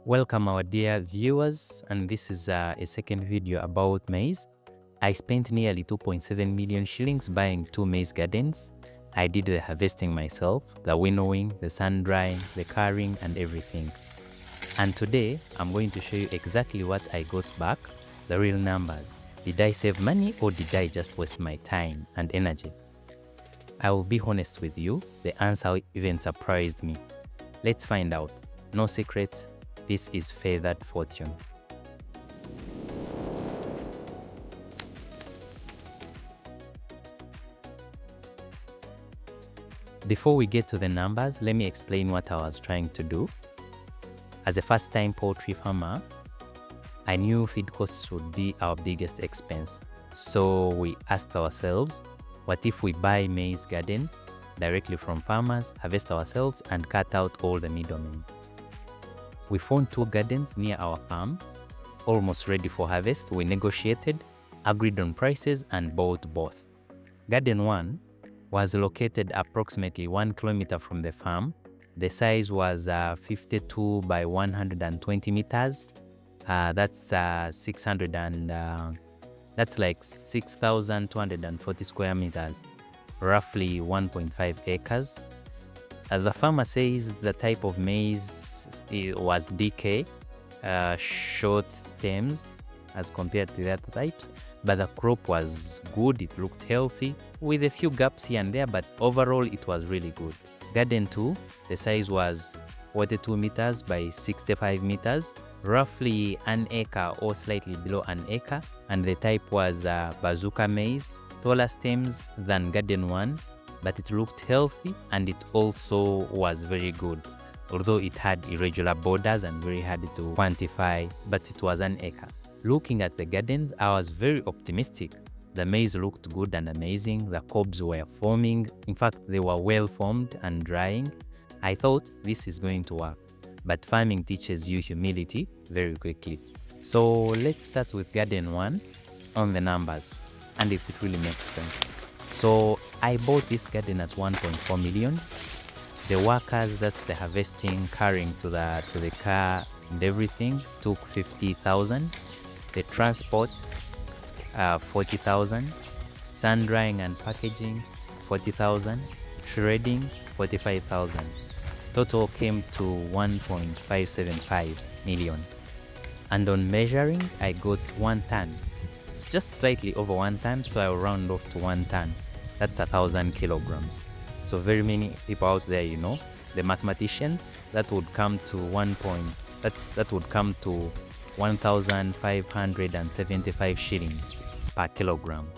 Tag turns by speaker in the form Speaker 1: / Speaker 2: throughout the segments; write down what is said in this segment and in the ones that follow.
Speaker 1: Welcome our dear viewers, and this is a second video about maize. I spent nearly 2.7 million shillings buying 2 maize gardens. I did the harvesting myself, the winnowing, the sun drying, the carrying and everything. And today I'm going to show you exactly what I got back, the real numbers. Did I save money or did I just waste my time and energy? I will be honest with you, the answer even surprised me. Let's find out. No secrets. This is feathered fortune. Before we get to the numbers, let me explain what I was trying to do. As a first-time poultry farmer, I knew feed costs would be our biggest expense. So we asked ourselves, what if we buy maize gardens directly from farmers, harvest ourselves and cut out all the middlemen? We found 2 gardens near our farm, almost ready for harvest. We negotiated, agreed on prices and bought both. Garden 1 was located approximately 1 kilometer from the farm. The size was 52 by 120 meters. That's like 6,240 square meters, roughly 1.5 acres. The farmer says the type of maize was DK, short stems as compared to the other types, but the crop was good. It looked healthy with a few gaps here and there, but overall it was really good. Garden 2, the size was 42 meters by 65 meters, roughly an acre or slightly below an acre, and the type was Bazooka maize, taller stems than Garden 1, but it looked healthy and it also was very good, although it had irregular borders and very hard to quantify, but it was an acre. Looking at the gardens, I was very optimistic. The maize looked good and amazing. The cobs were forming. In fact, they were well formed and drying. I thought this is going to work, but farming teaches you humility very quickly. So let's start with Garden 1 on the numbers and if it really makes sense. So I bought this garden at 1.4 million. The workers, that's the harvesting, carrying to the car and everything, took 50,000. The transport, 40,000. Sun drying and packaging, 40,000. Shredding, 45,000. Total came to 1.575 million. And on measuring, I got 1 ton, just slightly over 1 ton. So I'll round off to 1 ton. That's 1,000 kilograms. So very many people out there, you know, the mathematicians, that would come to 1,575 shillings per kilogram.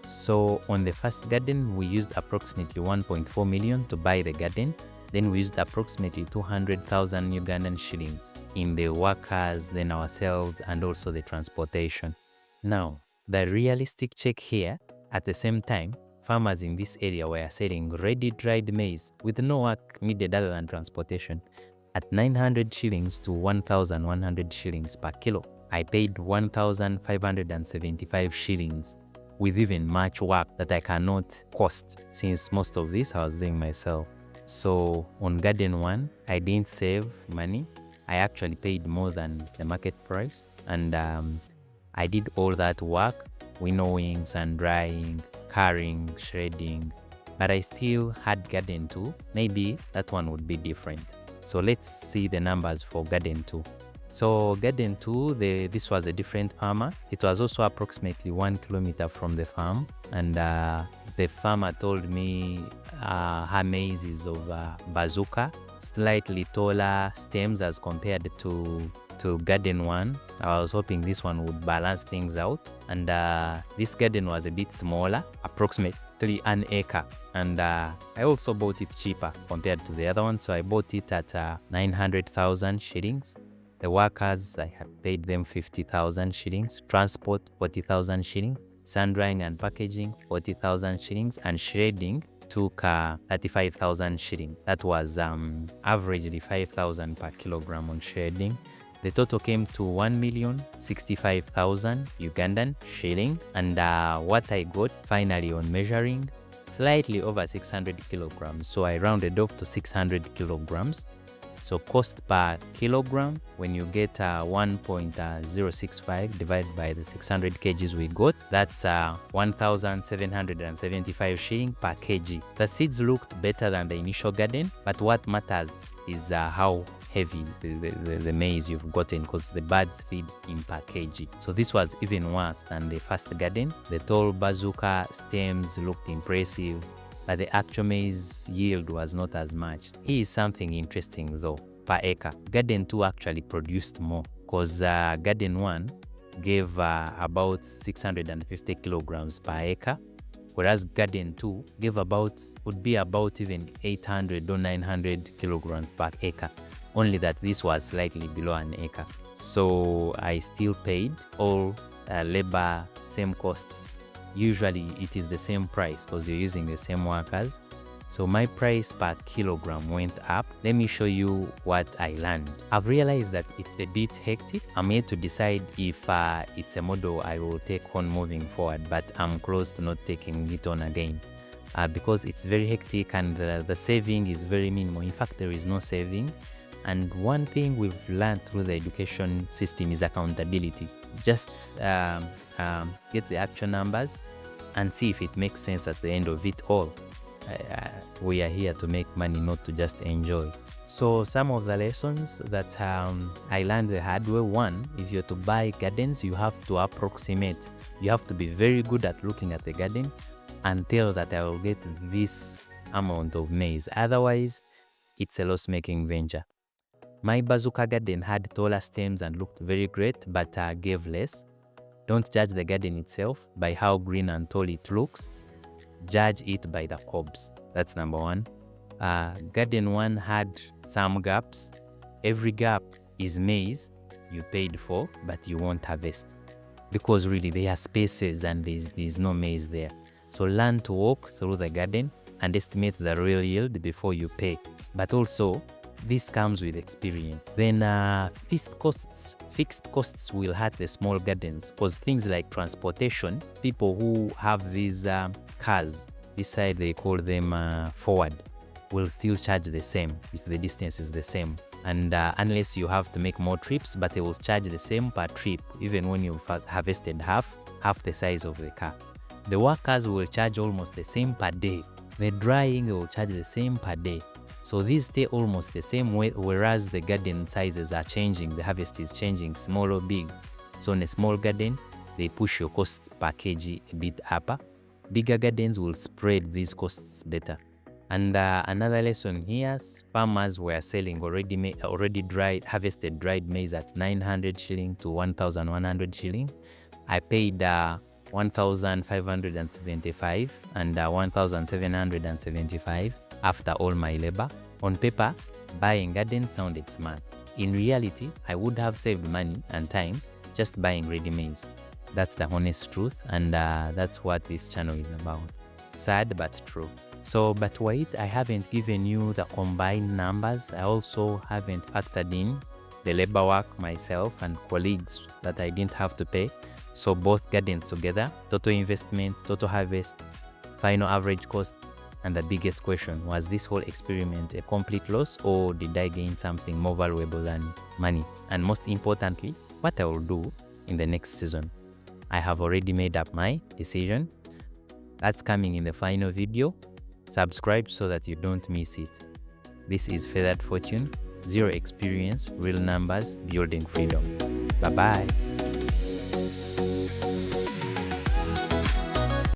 Speaker 1: So on the first garden, we used approximately 1.4 million to buy the garden. Then we used approximately 200,000 Ugandan shillings in the workers, then ourselves, and also the transportation. Now, the realistic check here, at the same time, farmers in this area were selling ready dried maize with no work needed other than transportation at 900 shillings to 1,100 shillings per kilo. I paid 1,575 shillings with even much work that I cannot cost, since most of this I was doing myself. So on Garden 1, I didn't save money. I actually paid more than the market price, and I did all that work, winnowing, sun drying, carrying, shredding, but I still had Garden 2. Maybe that one would be different. So let's see the numbers for Garden 2. So Garden 2, this was a different farmer. It was also approximately 1 kilometer from the farm, and the farmer told me her maize is of Bazooka, slightly taller stems as compared to Garden 1. I was hoping this one would balance things out, and this garden was a bit smaller, approximately an acre, and I also bought it cheaper compared to the other one. So I bought it at 900,000 shillings. The workers, I had paid them 50,000 shillings, transport 40,000 shillings, sun drying and packaging 40,000 shillings, and shredding took 35,000 shillings. That was averagely 5,000 per kilogram on shredding. The total came to 1,065,000 Ugandan shilling, and what I got finally on measuring, slightly over 600 kilograms. So I rounded off to 600 kilograms. So cost per kilogram, when you get 1.065 divided by the 600 kgs we got, that's 1,775 shilling per kg. The seeds looked better than the initial garden, but what matters is how heavy the maize you've gotten, because the birds feed in per kg. So this was even worse than the first garden. The tall Bazooka stems looked impressive, but the actual maize yield was not as much. Here is something interesting though, per acre. Garden 2 actually produced more, because Garden 1 gave about 650 kilograms per acre, whereas Garden 2 would be about even 800 or 900 kilograms per acre, only that this was slightly below an acre. So I still paid all labor, same costs. Usually it is the same price because you're using the same workers. So my price per kilogram went up. Let me show you what I learned. I've realized that it's a bit hectic. I'm yet to decide if it's a model I will take on moving forward, but I'm close to not taking it on again because it's very hectic and the saving is very minimal. In fact, there is no saving. And one thing we've learned through the education system is accountability. Just get the actual numbers and see if it makes sense at the end of it all. We are here to make money, not to just enjoy. So some of the lessons that I learned the hard way: one, if you're to buy gardens, you have to approximate. You have to be very good at looking at the garden and tell that I will get this amount of maize. Otherwise, it's a loss-making venture. My Bazooka garden had taller stems and looked very great, but gave less. Don't judge the garden itself by how green and tall it looks. Judge it by the cobs. That's number one. Garden 1 had some gaps. Every gap is maize you paid for, but you won't harvest, because really there are spaces and there's no maize there. So learn to walk through the garden and estimate the real yield before you pay. But also, this comes with experience. Then fixed costs will hurt the small gardens, because things like transportation, people who have these cars, this side they call them forward, will still charge the same if the distance is the same. And unless you have to make more trips, but they will charge the same per trip, even when you've harvested half the size of the car. The workers will charge almost the same per day. The drying will charge the same per day. So these stay almost the same way, whereas the garden sizes are changing, the harvest is changing, small or big. So in a small garden, they push your costs per kg a bit upper. Bigger gardens will spread these costs better. And another lesson here, farmers were selling already harvested dried maize at 900 shilling to 1,100 shilling. I paid 1,575 and 1,775 after all my labor. On paper, buying garden sounded smart. In reality, I would have saved money and time just buying ready maize. That's the honest truth, and that's what this channel is about. Sad but true. So, but wait, I haven't given you the combined numbers. I also haven't factored in the labor work myself and colleagues that I didn't have to pay. So both gardens together, total investment, total harvest, final average cost, and the biggest question, was this whole experiment a complete loss, or did I gain something more valuable than money? And most importantly, what I will do in the next season. I have already made up my decision. That's coming in the final video. Subscribe so that you don't miss it. This is Feathered Fortune, zero experience, real numbers, building freedom. Bye-bye.